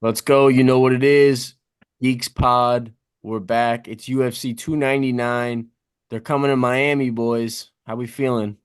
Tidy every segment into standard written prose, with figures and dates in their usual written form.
Let's go. You know what it is. Geeks Pod. We're back. It's UFC 299. They're coming to Miami, boys. How we feeling?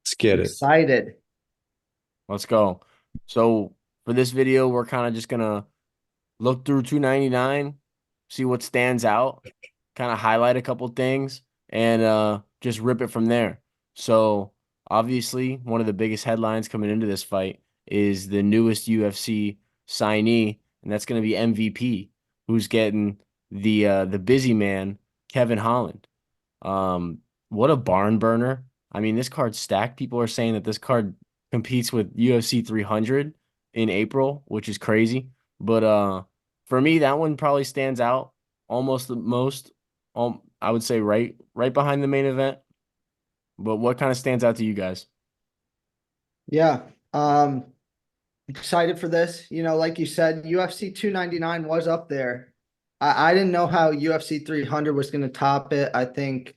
Let's get it. Excited. Let's go. So for this video, we're kind of just gonna look through 299, see what stands out, kind of highlight a couple things, and just rip it from there. So obviously, one of the biggest headlines coming into this fight is the newest UFC signee, and that's going to be MVP, who's getting the busy man, Kevin Holland. Um, what a barn burner. I mean, this card's stacked. People are saying that this card competes with UFC 300 in April, which is crazy. But for me, that one probably stands out almost the most. I would say right behind the main event. But what kind of stands out to you guys? Yeah. Um, Excited for this. Like you said, UFC 299 was up there. I didn't know how UFC 300 was going to top it. I think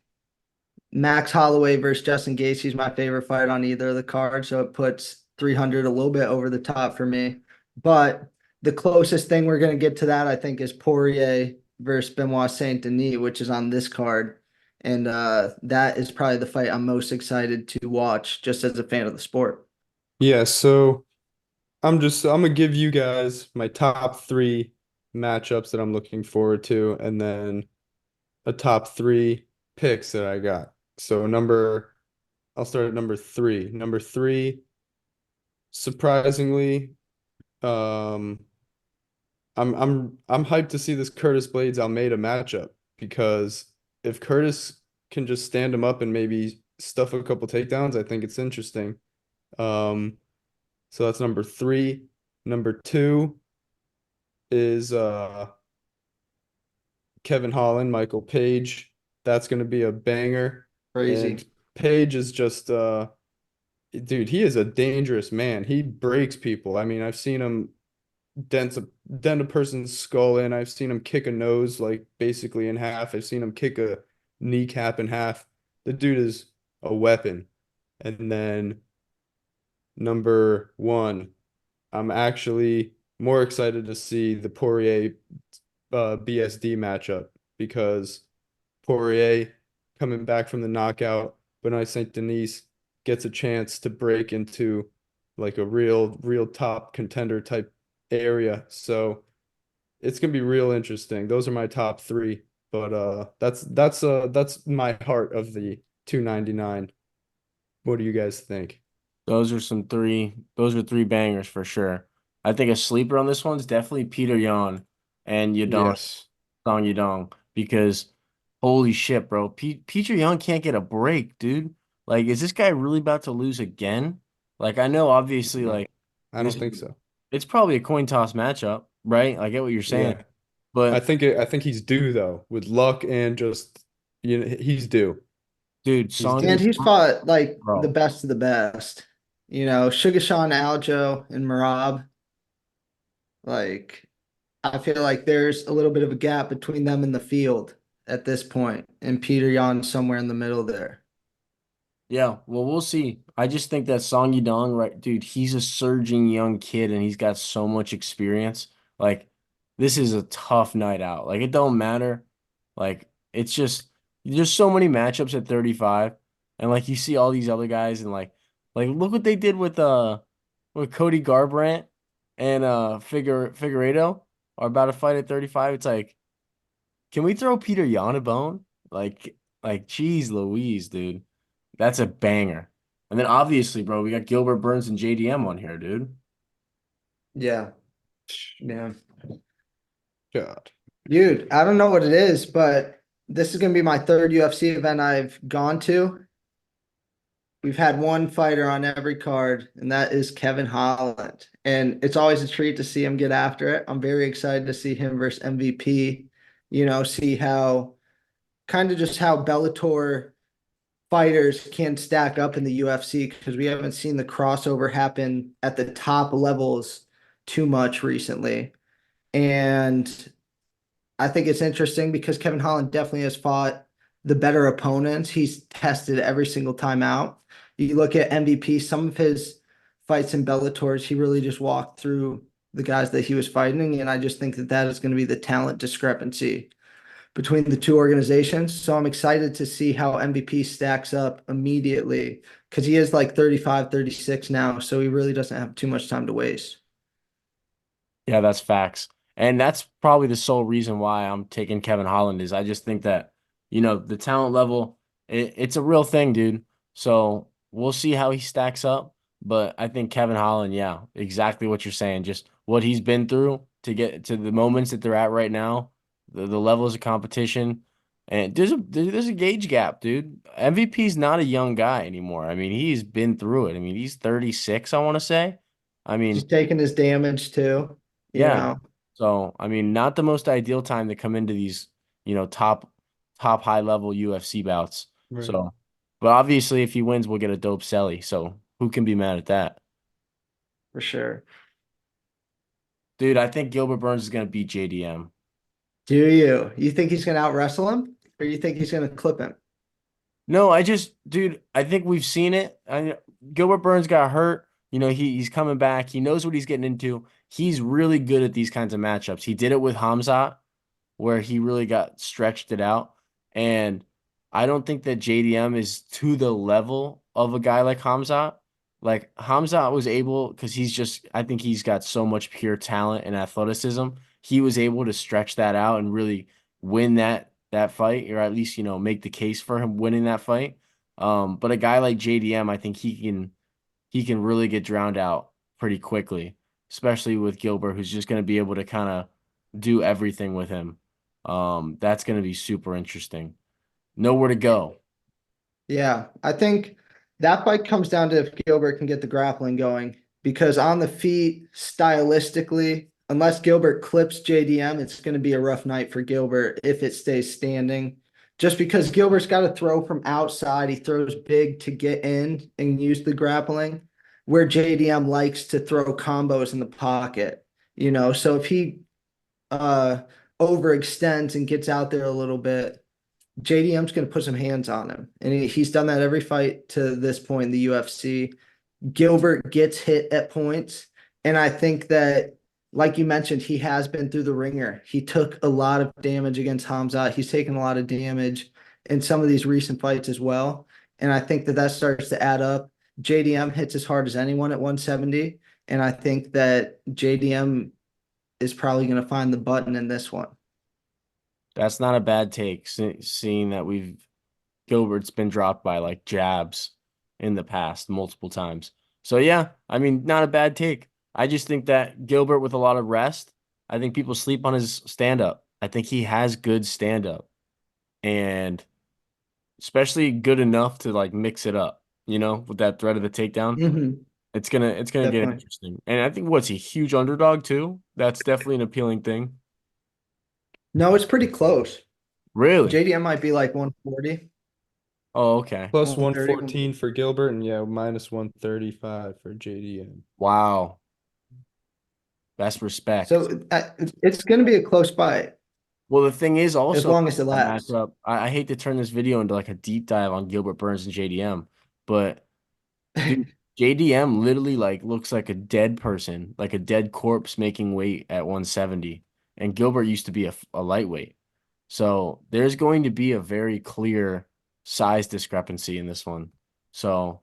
Max Holloway versus Justin Gaethje is my favorite fight on either of the cards, so it puts 300 a little bit over the top for me. But the closest thing we're going to get to that, I think, is Poirier versus Benoit Saint Denis, which is on this card. And that is probably the fight I'm most excited to watch just as a fan of the sport. Yeah, so I'm gonna give you guys my top three matchups that I'm looking forward to, and then a top three picks that I got. So I'll start at number three. Number three, surprisingly, um, I'm hyped to see this Curtis Blades Almeida matchup because if Curtis can just stand him up and maybe stuff a couple takedowns, I think it's interesting. Um, So that's number three. Number two is Kevin Holland, Michael Page. That's gonna be a banger. And Crazy. Page is just dude, he is a dangerous man. He breaks people. I mean, I've seen him dent a person's skull in. I've seen him kick a nose like basically in half. I've seen him kick a kneecap in half. The dude is a weapon. And then number one. I'm actually more excited to see the Poirier BSD matchup because Poirier coming back from the knockout, Benoit Saint Denis gets a chance to break into like a real top contender type area. So it's gonna be real interesting. Those are my top three, but that's my heart of the 299. What do you guys think? Those are three bangers for sure. I think a sleeper on this one's definitely Peter Yan and Yadong Yes. Song Yadong because holy shit, bro. Peter Yan can't get a break, dude. Like, is this guy really about to lose again? Like, I know obviously No, like I this don't think so. it's probably a coin toss matchup, right? I get what you're saying. Yeah. But I think he's due though, with luck and just he's due. dude, He's Song And due. he's Yadong, fought like the bro. best of the best. Sugar Sean Aljo and Marab. Like, I feel like there's a little bit of a gap between them in the field at this point, and Peter Yan somewhere in the middle there. Yeah, well, we'll see. I just think that Song Yudong, right, dude, he's a surging young kid and he's got so much experience. Like, this is a tough night out. Like, it don't matter. Like, it's just there's so many matchups at 35, and like you see all these other guys, and like look what they did with Cody Garbrandt and Figueredo are about to fight at 35. It's like, can we throw Peter Yan a bone? Geez Louise, dude. That's a banger. And then obviously, bro, we got Gilbert Burns and JDM on here, dude. Yeah, yeah. God. Dude, I don't know what it is, but this is gonna be my third UFC event I've gone to. We've had one fighter on every card, and that is Kevin Holland. And it's always a treat to see him get after it. I'm very excited to see him versus MVP, see how kind of just how Bellator fighters can stack up in the UFC because we haven't seen the crossover happen at the top levels too much recently. And I think it's interesting because Kevin Holland definitely has fought the better opponents. He's tested every single time out. You look at MVP, some of his fights in Bellators, he really just walked through the guys that he was fighting, and I just think that that is going to be the talent discrepancy between the two organizations. So I'm excited to see how MVP stacks up immediately because he is like 35, 36 now, so he really doesn't have too much time to waste. Yeah, that's facts. And that's probably the sole reason why I'm taking Kevin Holland is I just think that, the talent level, it's a real thing, dude. So we'll see how he stacks up. But I think Kevin Holland, yeah, exactly what you're saying. Just what he's been through to get to the moments that they're at right now, the levels of competition. And there's a gauge gap, dude. MVP's not a young guy anymore. I mean, he's been through it. I mean, he's 36, I want to say. I He's mean, taking his damage too, you yeah. know. So, I mean, not the most ideal time to come into these, top high level UFC bouts. Right. So, but obviously if he wins, we'll get a dope celly. So who can be mad at that? For sure. Dude, I think Gilbert Burns is gonna beat JDM. Do you? You think he's going to out wrestle him, or you think he's going to clip him? No, dude, I think we've seen it. Gilbert Burns got hurt. He's coming back. He knows what he's getting into. He's really good at these kinds of matchups. He did it with Hamzat, where he really got stretched it out. And I don't think that JDM is to the level of a guy like Hamzat. Like Hamzat was able, because I think he's got so much pure talent and athleticism. He was able to stretch that out and really win that fight, or at least, make the case for him winning that fight. But a guy like JDM, I think he can really get drowned out pretty quickly, especially with Gilbert, who's just going to be able to kind of do everything with him. That's going to be super interesting. Nowhere to go. Yeah, I think that fight comes down to if Gilbert can get the grappling going. Because on the feet, stylistically, unless Gilbert clips JDM, it's going to be a rough night for Gilbert if it stays standing. Just because Gilbert's got to throw from outside, he throws big to get in and use the grappling, where JDM likes to throw combos in the pocket. So if he uh overextends and gets out there a little bit, JDM's going to put some hands on him. And he's done that every fight to this point in the UFC. Gilbert gets hit at points. And I think that, like you mentioned, he has been through the ringer. He took a lot of damage against Hamzat. He's taken a lot of damage in some of these recent fights as well. And I think that that starts to add up. JDM hits as hard as anyone at 170. And I think that JDM is probably going to find the button in this one. That's not a bad take, seeing that Gilbert's been dropped by like jabs in the past multiple times. So yeah, I mean, not a bad take. I just think that Gilbert with a lot of rest, I think people sleep on his stand up. I think he has good stand up, and especially good enough to like mix it up, with that threat of the takedown. Mm-hmm. It's gonna get Definitely. interesting. And I think what's he huge underdog too? That's definitely an appealing thing. No, it's pretty close. Really? JDM might be like 140, Oh, okay. Plus 130. 114 for Gilbert and yeah, minus 135 for JDM. Wow. That's respect. So it's going to be a close fight Well, the thing is as also long as it that lasts. matchup. I hate to turn this video into like a deep dive on Gilbert Burns and JDM, but dude, JDM literally like looks like a dead person, like a dead corpse making weight at 170. And Gilbert used to be a lightweight. So there's going to be a very clear size discrepancy in this one. So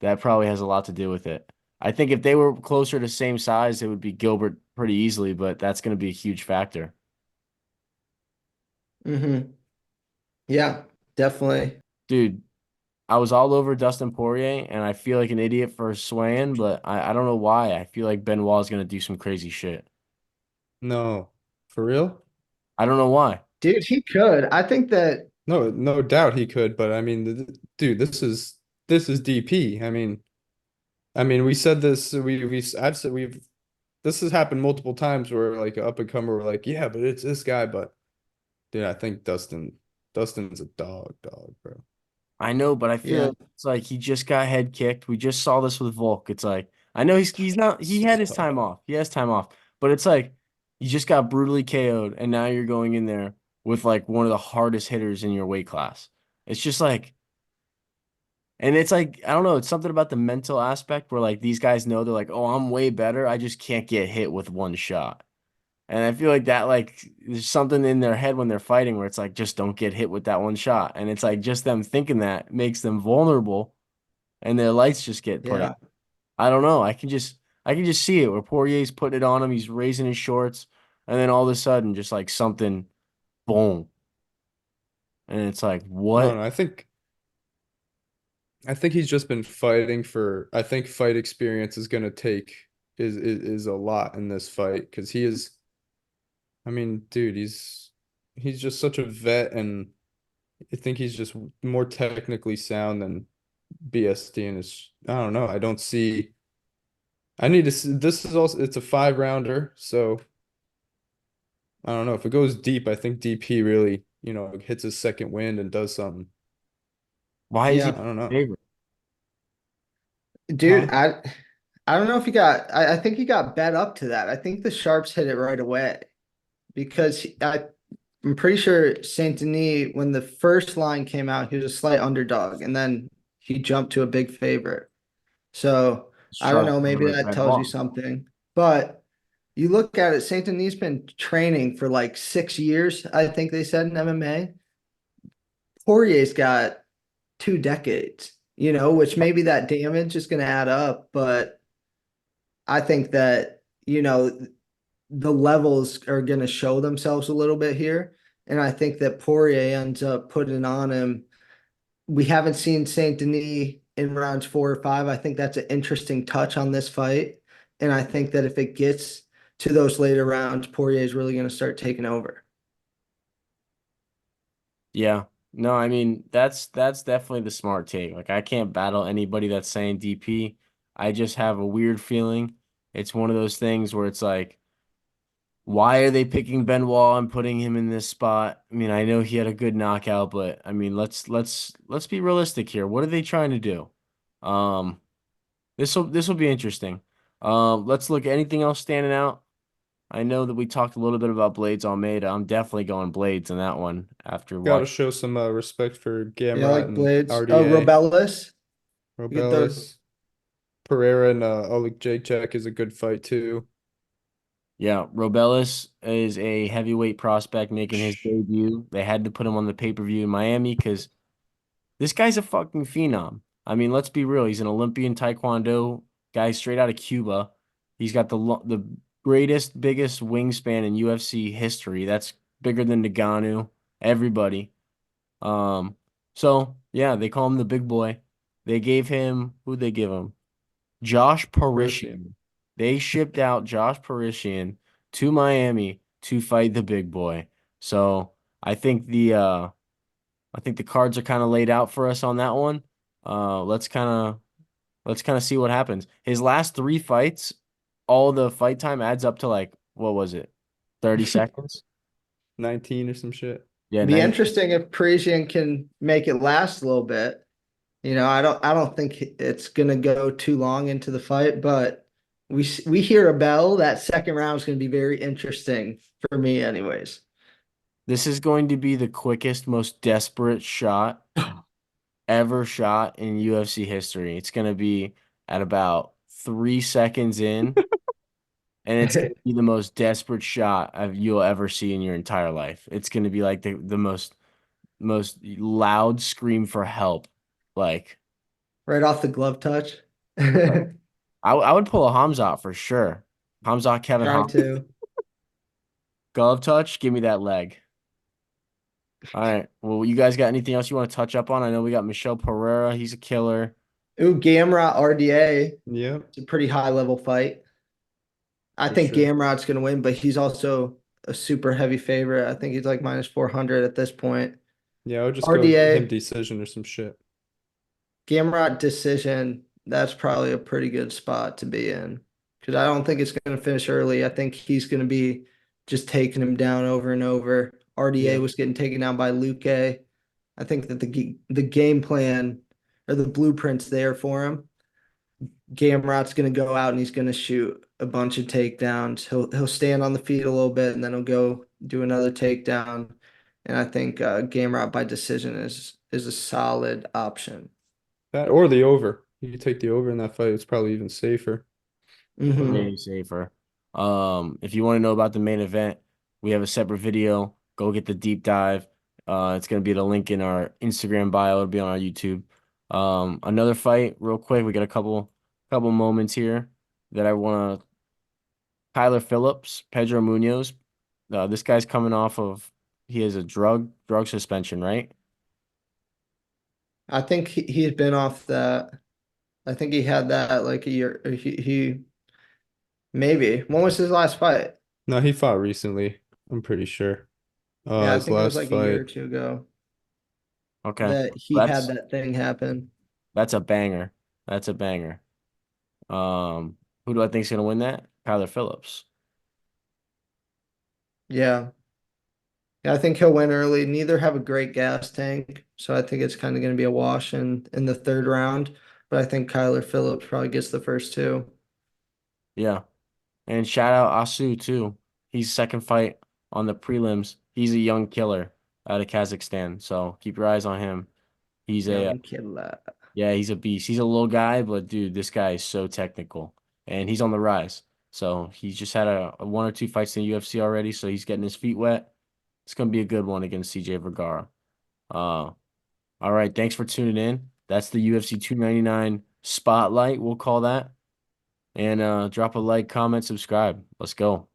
that probably has a lot to do with it. I think if they were closer to same size, it would be Gilbert pretty easily, but that's going to be a huge factor. Hmm. Yeah, definitely. Dude, I was all over Dustin Poirier, and I feel like an idiot for swaying, but I don't know why. I feel like Benoit is going to do some crazy shit. No. For real? I don't know why. Dude, he could. I think that, No, no doubt he could, but I mean, dude, this is DP. I mean, we said this. I've said this has happened multiple times where like an up and comer we're like, yeah, but it's this guy. But dude, I think Dustin's a dog, bro. I know, but I feel yeah. like it's like he just got head kicked. We just saw this with Volk. It's like I know he's not he had So his tough. time off. He has time off. But it's like you just got brutally KO'd and now you're going in there with like one of the hardest hitters in your weight class. It's just like And it's like, I don't know, it's something about the mental aspect where like these guys know they're like, oh, I'm way better. I just can't get hit with one shot. And I feel like that like there's something in their head when they're fighting where it's like just don't get hit with that one shot. And it's like just them thinking that makes them vulnerable and their lights just get put out. Yeah. I don't know. I can just see it where Poirier's putting it on him, he's raising his shorts, and then all of a sudden just like something boom. And it's like, I don't what? know. I think he's just been fighting for. I think fight experience is gonna take is a lot in this fight because he is. I mean, dude, he's just such a vet, and I think he's just more technically sound than BSD. And it's I don't know. I don't see. I need to see. This is also it's a 5 rounder, so I don't know if it goes deep. I think DP really hits his second wind and does something. Why is he Yeah. I don't know. favorite? Dude, I don't know if he got I think he got bet up to that. I think the sharps hit it right away because I'm pretty sure Saint Denis, when the first line came out, he was a slight underdog, and then he jumped to a big favorite. So I don't Sharp know, maybe favorite that tells you Benoit. something. But you look at it, Saint Denis been training for like 6 years, I think they said in MMA. Poirier's got 2 decades, which maybe that damage is going to add up, but I think that, the levels are going to show themselves a little bit here. And I think that Poirier ends up putting it on him. We haven't seen Saint Denis in rounds 4 or 5. I think that's an interesting touch on this fight. And I think that if it gets to those later rounds, Poirier is really going to start taking over. Yeah. No, I mean that's definitely the smart take. Like I can't battle anybody that's saying DP. I just have a weird feeling. It's one of those things where it's like, why are they picking Benoit and putting him in this spot? I mean, I know he had a good knockout, but I mean, let's be realistic here. What are they trying to do? Um, this will be interesting. Let's look. Anything else standing out? I know that we talked a little bit about Blades Almeida. I'm definitely going Blades in that one after Got to watching. show some respect for Yeah, Gamrot like and Blades. Oh, RDA. Robellis. You get the Robelis, Pereira, and Oleg Jacek is a good fight too. Yeah, Robelis is a heavyweight prospect making his debut. They had to put him on the pay-per-view in Miami because this guy's a fucking phenom. I mean, let's be real. He's an Olympian Taekwondo guy straight out of Cuba. He's got the greatest, biggest wingspan in UFC history. That's bigger than Ngannou, everybody. Um, so yeah, they call him the big boy. They gave him who'd they give him? Josh Parisian. Parishian. They shipped out Josh Parishian to Miami to fight the big boy. So I think the cards are kind of laid out for us on that one. Let's kind of see what happens. His last three fights, all the fight time adds up to like what was it? 30 seconds? 19 or some shit. Yeah, Be 19. interesting if Parisian can make it last a little bit. I don't think it's gonna go too long into the fight, but we hear a bell. That second round is gonna be very interesting for me, anyways. This is going to be the quickest, most desperate shot ever shot in UFC history. It's going to be at about 3 seconds in, and it's going to be the most desperate shot you'll ever see in your entire life. It's going to be like the most loud scream for help. Like, Right off the glove touch. I would pull a Hamzat for sure. Hamzat Kevin Try Holland. to. Glove touch, give me that leg. All right. Well, you guys got anything else you want to touch up on? I know we got Michelle Pereira. He's a killer. Ooh, Gamrot RDA. Yep, It's a pretty high level fight. I for think sure. Gamrot's gonna win, but he's also a super heavy favorite. I think he's like minus 400 at this point. Yeah, I would just go him RDA, decision or some shit. Gamrot decision, that's probably a pretty good spot to be in because I don't think it's going to finish early. I think he's going to be just taking him down over and over. RDA Yeah. was getting taken down by Luke. I think that the game plan or the blueprint's there for him. Gamrot's going to go out and he's going to shoot a bunch of takedowns. He'll stand on the feet a little bit and then he'll go do another takedown. And I think Gamrot by decision is a solid option. That or the over. You could take the over in that fight. It's probably even safer. But Hmm. Way safer. If you want to know about the main event, we have a separate video. Go get the deep dive. It's gonna be the link in our Instagram bio. It'll be on our YouTube. Another fight, real quick. We got a couple moments here that I want to. Tyler Phillips, Pedro Munoz. This guy's coming off of he has a drug suspension, right? I think he's been off that. I think he had that like a year. He maybe. When was his last fight? no, he fought recently. I'm pretty sure. Yeah, I His think it was last like a year or fight. two ago Okay, that he had that's that thing happen. that's a banger. That's a banger. Who do I think is gonna win that? Tyler Phillips. Yeah. Yeah, I think he'll win early. Neither have a great gas tank, so I think it's kind of going to be a wash in the third round. But I think Kyler Phillips probably gets the first two. Yeah. And shout out Asu too. He's second fight on the prelims. He's a young killer out of Kazakhstan. So keep your eyes on him. He's a Young killer. Yeah, he's a beast. He's a little guy, but dude, this guy is so technical. And he's on the rise. So he's just had a one or two fights in the UFC already, so he's getting his feet wet. It's gonna be a good one against CJ Vergara. Uh all right, thanks for tuning in. That's the UFC 299 spotlight, we'll call that. And drop a like, comment, subscribe. Let's go.